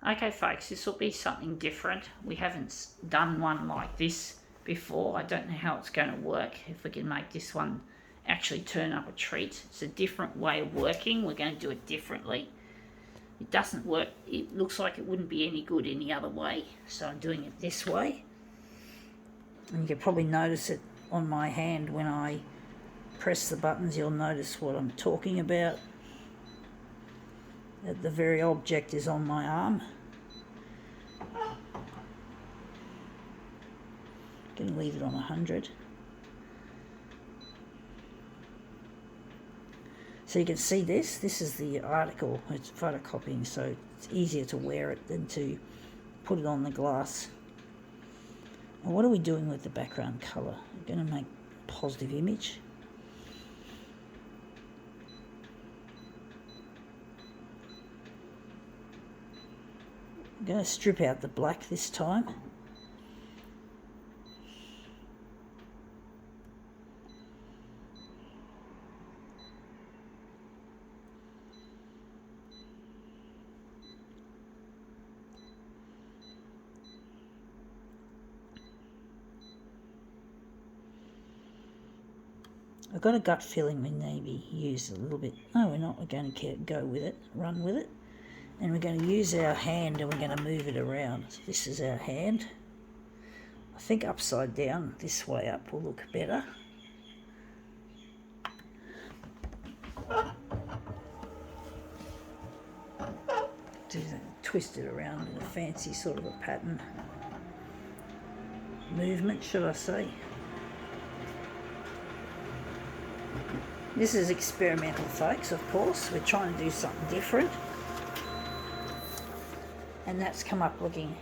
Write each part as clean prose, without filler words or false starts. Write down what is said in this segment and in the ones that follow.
Okay folks, this will be something different. We haven't done one like this before. I don't know how it's going to work, if we can make this one actually turn up a treat. It's a different way of working. We're going to do it differently. It doesn't work, it looks like it wouldn't be any good any other way, so I'm doing it this way. And you can probably notice it on my hand when I press the buttons. You'll notice what I'm talking about. That the very object is on my arm. Going to leave it on 100. So you can see this. This is the article. It's photocopying, so it's easier to wear it than to put it on the glass. And what are we doing with the background colour? I'm going to make a positive image. I'm going to strip out the black this time. I've got a gut feeling we maybe use a little bit. No, we're not. We're going to go with it, run with it. And we're going to use our hand and we're going to move it around. So this is our hand. I think upside down, this way up will look better. Twist it around in a fancy sort of a pattern. Movement, should I say. This is experimental, folks, of course. We're trying to do something different. And that's come up looking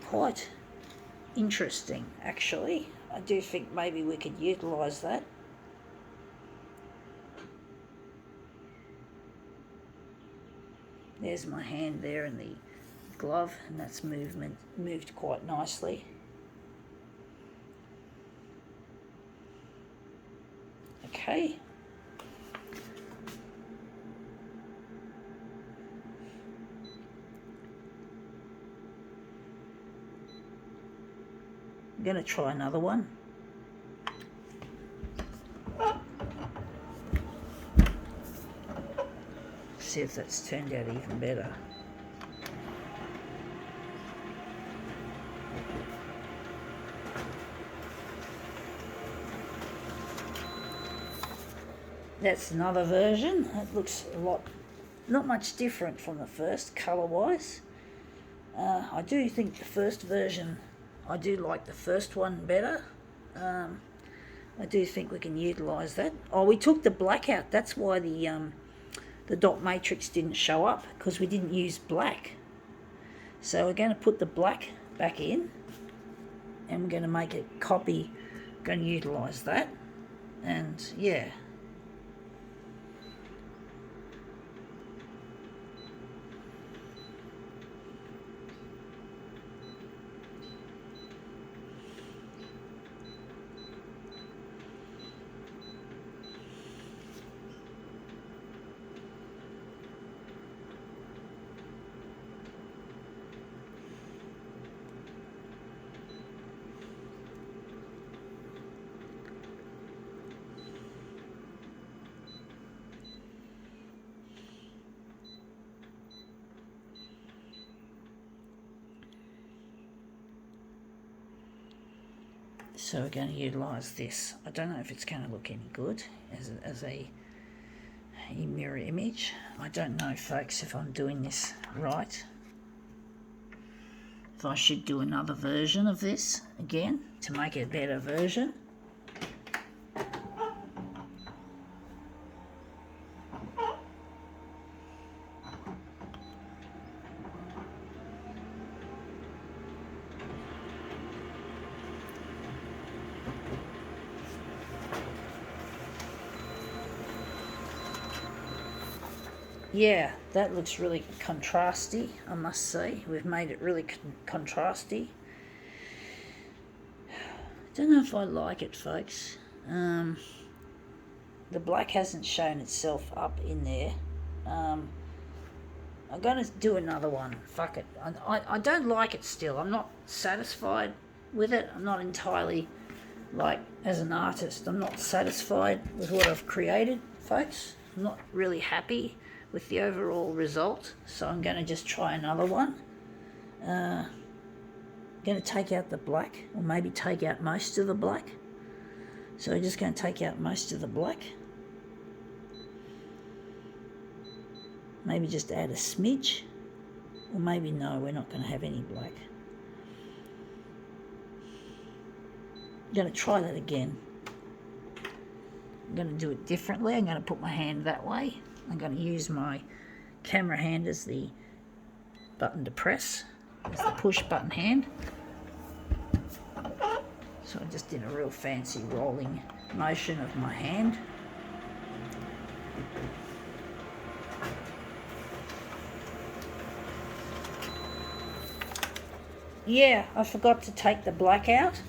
quite interesting, actually. I do think maybe we could utilise that. There's my hand there in the glove, and that's moved quite nicely. Okay. I'm going to try another one. See if that's turned out even better. That's another version. It looks not much different from the first, colour-wise. I do think the first version, I do like the first one better. I do think we can utilise that. Oh, we took the black out. That's why the dot matrix didn't show up, because we didn't use black. So we're going to put the black back in, and we're going to make a copy. Going to utilise that, and yeah. So we're going to utilise this. I don't know if it's going to look any good as a mirror image. I don't know, folks, if I'm doing this right. If I should do another version of this again to make it a better version. Yeah, that looks really contrasty, I must say. We've made it really contrasty. Don't know if I like it, folks. The black hasn't shown itself up in there. I'm going to do another one. Fuck it. I don't like it still. I'm not satisfied with it. I'm not entirely, like, as an artist, I'm not satisfied with what I've created, folks. I'm not really happy with the overall result, so I'm going to just try another one. I'm going to take out the black, or maybe take out most of the black. So I'm just going to take out most of the black. Maybe just add a smidge, or maybe no, we're not going to have any black. I'm going to try that again. I'm going to do it differently. I'm going to put my hand that way. I'm going to use my camera hand as the button to press, as the push button hand. So I just did a real fancy rolling motion of my hand. Yeah, I forgot to take the black out,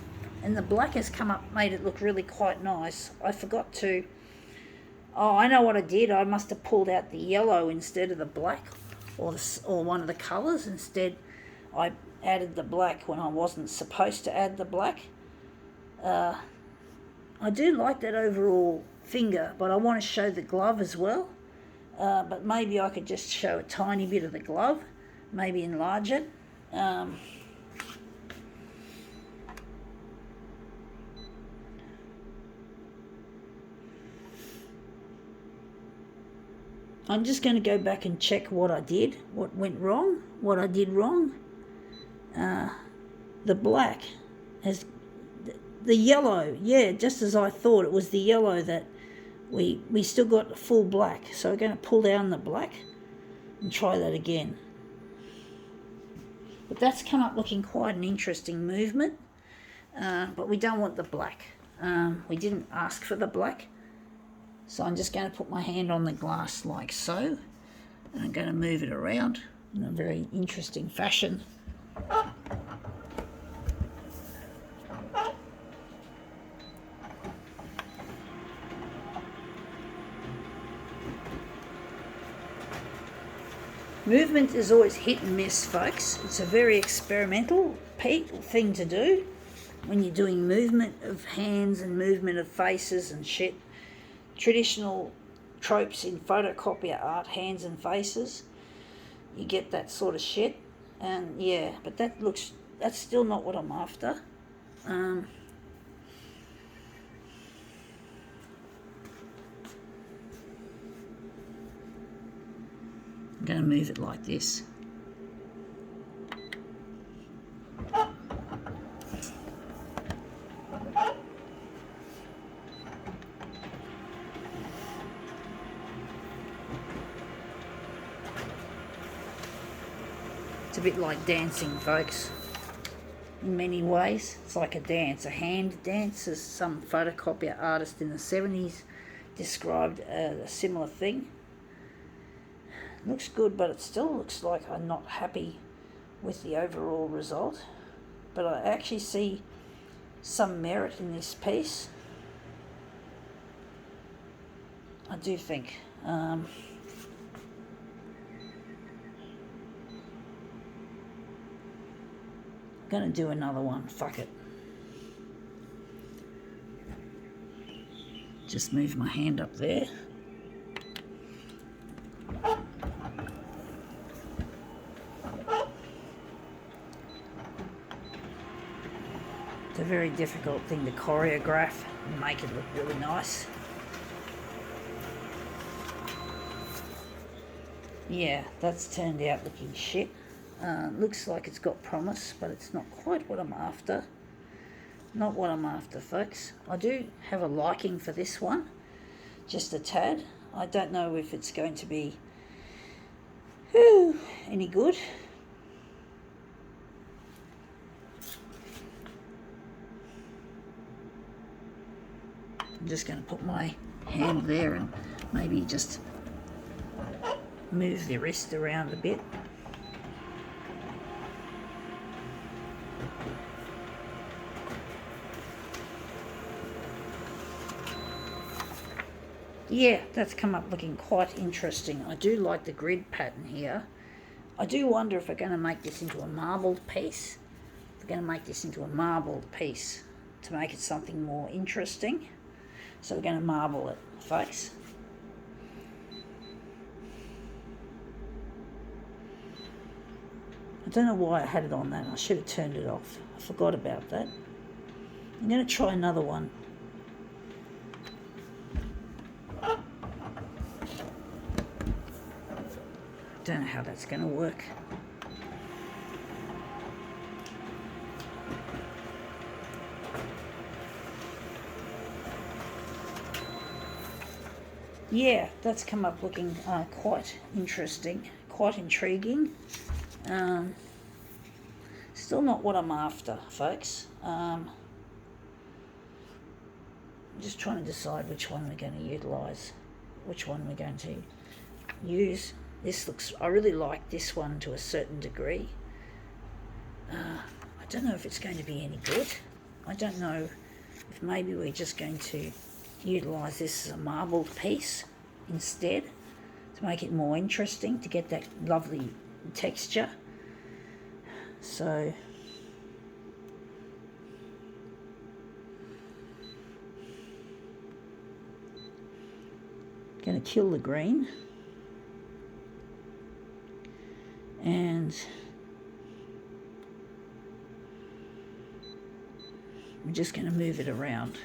and the black has come up, made it look really quite nice. I forgot to, oh, I know what I did. I must have pulled out the yellow instead of the black, or one of the colours. Instead, I added the black when I wasn't supposed to add the black. I do like that overall finger, but I want to show the glove as well. But maybe I could just show a tiny bit of the glove, maybe enlarge it. I'm just going to go back and check what I did, what went wrong, what I did wrong. The black has, the yellow, yeah, just as I thought, it was the yellow that we still got the full black. So we're going to pull down the black and try that again. But that's come up looking quite an interesting movement, but we don't want the black. We didn't ask for the black. So I'm just going to put my hand on the glass like so, and I'm going to move it around in a very interesting fashion. Movement is always hit and miss, folks. It's a very experimental thing to do when you're doing movement of hands and movement of faces and shit. Traditional tropes in photocopier art, hands and faces, you get that sort of shit. And yeah, but that's still not what I'm after. I'm going to move it like this. It's a bit like dancing, folks, in many ways. It's like a dance, a hand dance, as some photocopier artist in the 70s described a similar thing. Looks good, but it still looks like I'm not happy with the overall result. But I actually see some merit in this piece. I do think. I'm going to do another one. Fuck it. Just move my hand up there. It's a very difficult thing to choreograph and make it look really nice. Yeah, that's turned out looking shit. Looks like it's got promise, but it's not quite what I'm after. Not what I'm after, folks. I do have a liking for this one, just a tad. I don't know if it's going to be any good. I'm just going to put my hand there and maybe just move the wrist around a bit. Yeah, that's come up looking quite interesting. I do like the grid pattern here. I do wonder if we're going to make this into a marbled piece. We're going to make this into a marbled piece to make it something more interesting. So we're going to marble it, folks. I don't know why I had it on that. I should have turned it off. I forgot about that. I'm going to try another one. Don't know how that's going to work. Yeah, that's come up looking quite interesting, quite intriguing. Still not what I'm after, folks. I'm just trying to decide which one we're going to utilise, which one we're going to use. This looks, I really like this one to a certain degree. I don't know if it's going to be any good. I don't know if maybe we're just going to utilise this as a marbled piece instead to make it more interesting, to get that lovely texture. So going to kill the green and I'm just going to move it around.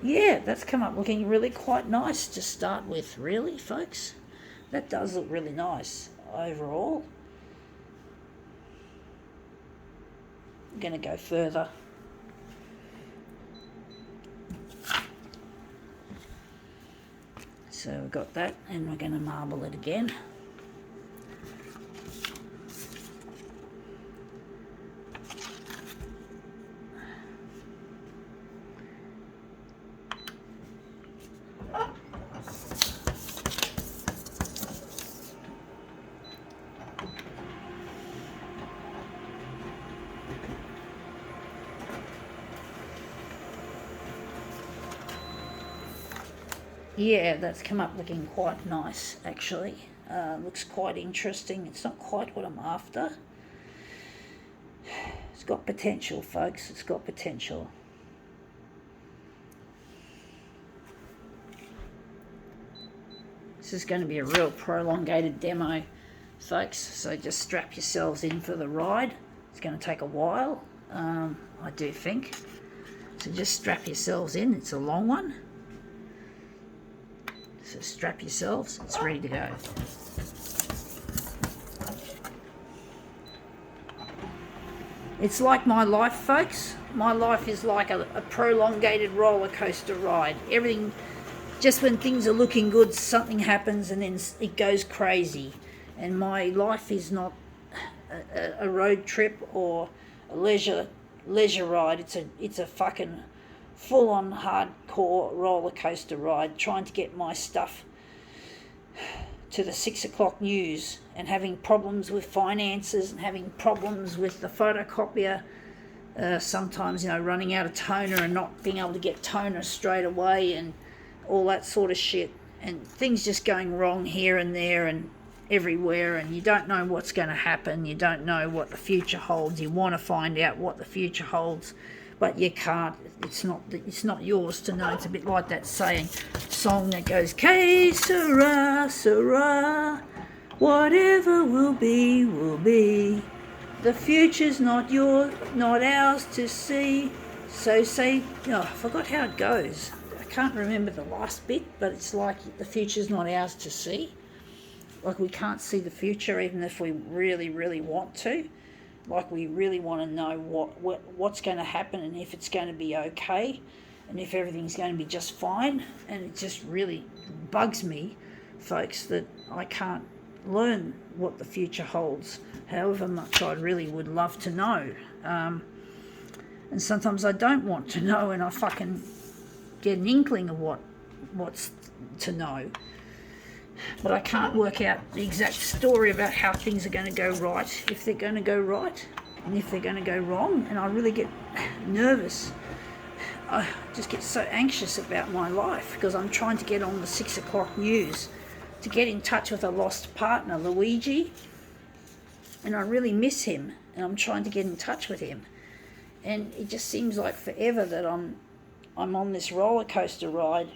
Yeah, that's come up looking really quite nice to start with, really, folks. That does look really nice overall. I'm going to go further. So we've got that, and we're going to marble it again. Yeah, that's come up looking quite nice, actually. Looks quite interesting. It's not quite what I'm after. It's got potential, folks. It's got potential. This is going to be a real prolongated demo, folks. So just strap yourselves in for the ride. It's going to take a while, I do think. So just strap yourselves in. It's a long one. So strap yourselves, it's ready to go. It's like my life, folks. My life is like a prolongated roller coaster ride. Everything, just when things are looking good, something happens and then it goes crazy. And my life is not a road trip or a leisure ride. It's a fucking full-on hardcore roller coaster ride, trying to get my stuff to the 6 o'clock news and having problems with finances and having problems with the photocopier, sometimes, you know, running out of toner and not being able to get toner straight away and all that sort of shit, and things just going wrong here and there and everywhere, and you don't know what's going to happen. You don't know what the future holds. You want to find out what the future holds, but you can't. It's not yours to know. It's a bit like that song that goes, "Que sera, sera, whatever will be, will be. The future's not ours to see. So say," oh, I forgot how it goes. I can't remember the last bit, but it's like the future's not ours to see. Like we can't see the future even if we really, really want to. Like we really want to know what's going to happen and if it's going to be okay and if everything's going to be just fine. And it just really bugs me, folks, that I can't learn what the future holds, however much I really would love to know. And sometimes I don't want to know, and I fucking get an inkling of what's to know. But I can't work out the exact story about how things are going to go right, if they're going to go right, and if they're going to go wrong. And I really get nervous. I just get so anxious about my life because I'm trying to get on the 6 o'clock news to get in touch with a lost partner, Luigi. And I really miss him, and I'm trying to get in touch with him. And it just seems like forever that I'm on this roller coaster ride,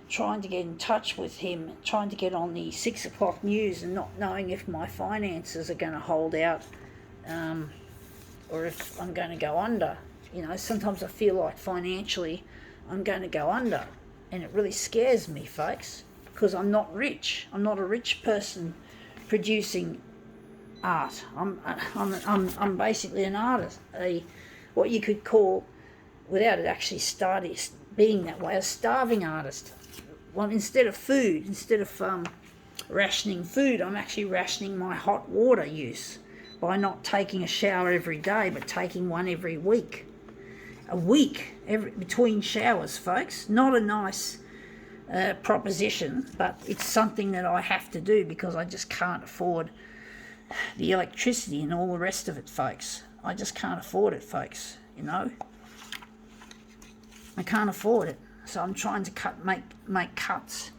trying to get in touch with him, trying to get on the 6 o'clock news and not knowing if my finances are going to hold out, or if I'm going to go under. You know, sometimes I feel like financially I'm going to go under, and it really scares me, folks, because I'm not rich. I'm not a rich person producing art. I'm basically an artist, what you could call, without it actually being that way, a starving artist. Well, instead of rationing food, I'm actually rationing my hot water use by not taking a shower every day, but taking one every week. A week between showers, folks. Not a nice proposition, but it's something that I have to do because I just can't afford the electricity and all the rest of it, folks. I just can't afford it, folks, you know. I can't afford it. So I'm trying to make cuts,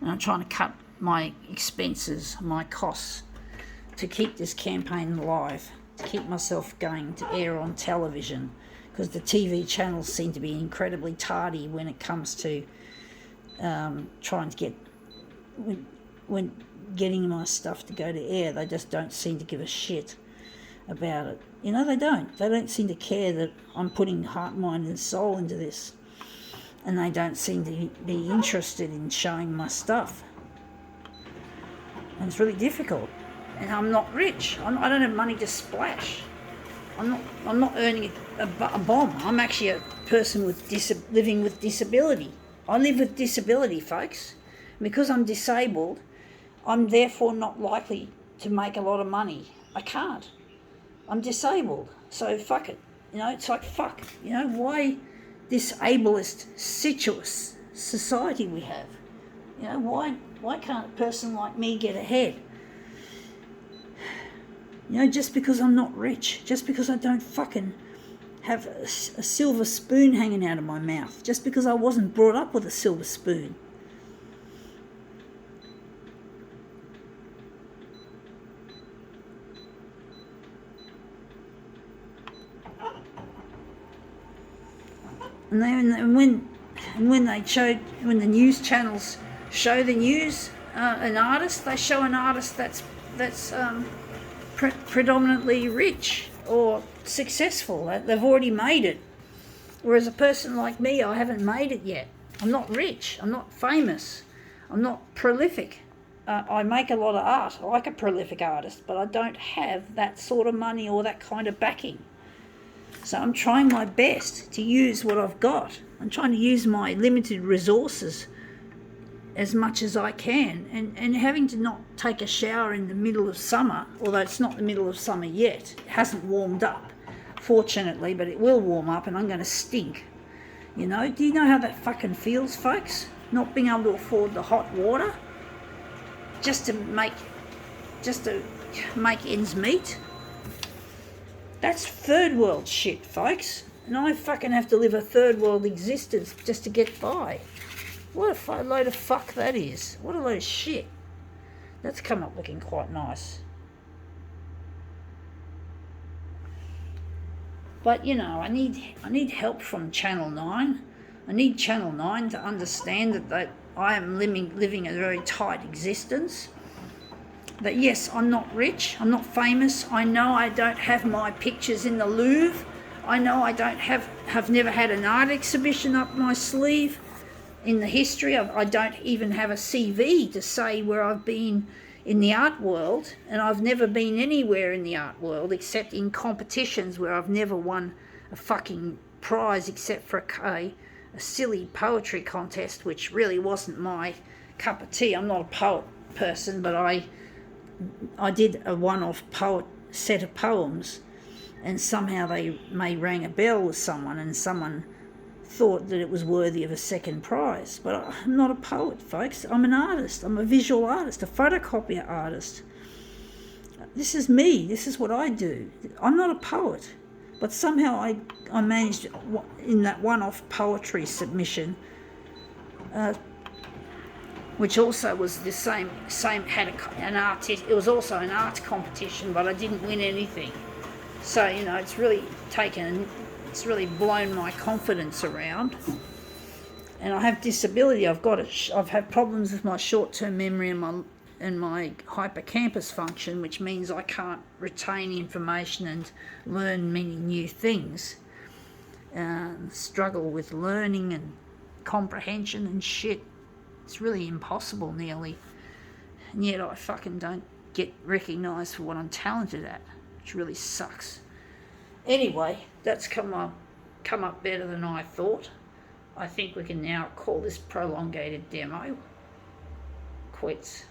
and I'm trying to cut my expenses, my costs, to keep this campaign alive, to keep myself going to air on television, because the TV channels seem to be incredibly tardy when it comes to trying to get, when getting my stuff to go to air. They just don't seem to give a shit about it. You know, they don't seem to care that I'm putting heart, mind and soul into this. And they don't seem to be interested in showing my stuff. And it's really difficult. And I'm not rich. I don't have money to splash. I'm not earning a bomb. I'm actually a person living with disability. I live with disability, folks. Because I'm disabled, I'm therefore not likely to make a lot of money. I can't. I'm disabled. So fuck it. You know, it's like fuck. You know, why this ableist society we have? You know, why can't a person like me get ahead? You know, just because I'm not rich, just because I don't fucking have a silver spoon hanging out of my mouth, just because I wasn't brought up with a silver spoon. And when the news channels show the news, an artist, they show an artist that's predominantly rich or successful. They've already made it. Whereas a person like me, I haven't made it yet. I'm not rich. I'm not famous. I'm not prolific. I make a lot of art, like a prolific artist, but I don't have that sort of money or that kind of backing. So I'm trying my best to use what I've got. I'm trying to use my limited resources as much as I can. And having to not take a shower in the middle of summer, although it's not the middle of summer yet, it hasn't warmed up, fortunately, but it will warm up and I'm going to stink. You know, do you know how that fucking feels, folks? Not being able to afford the hot water just to make ends meet. That's third world shit, folks. And I fucking have to live a third world existence just to get by. What a load of fuck that is. What a load of shit. That's come up looking quite nice. But, you know, I need help from Channel 9. I need Channel 9 to understand that I am living a very tight existence. That yes, I'm not rich, I'm not famous. I know I don't have my pictures in the Louvre. I know I don't have never had an art exhibition up my sleeve in the history. I don't even have a CV to say where I've been in the art world, and I've never been anywhere in the art world except in competitions where I've never won a fucking prize except for a silly poetry contest, which really wasn't my cup of tea. I'm not a poet person, but I did a one-off set of poems and somehow they may rang a bell with someone and someone thought that it was worthy of a second prize. But I'm not a poet, folks. I'm an artist. I'm a visual artist, a photocopier artist. This is me. This is what I do. I'm not a poet. But somehow I managed, in that one-off poetry submission, which also was the same had an artist. It was also an art competition, but I didn't win anything. So it's really blown my confidence around. And I have disability. I've had problems with my short-term memory and my hippocampus function, which means I can't retain information and learn many new things. Struggle with learning and comprehension and shit. It's really impossible nearly. And yet I fucking don't get recognised for what I'm talented at, which really sucks. Anyway, that's come up better than I thought. I think we can now call this prolongated demo quits.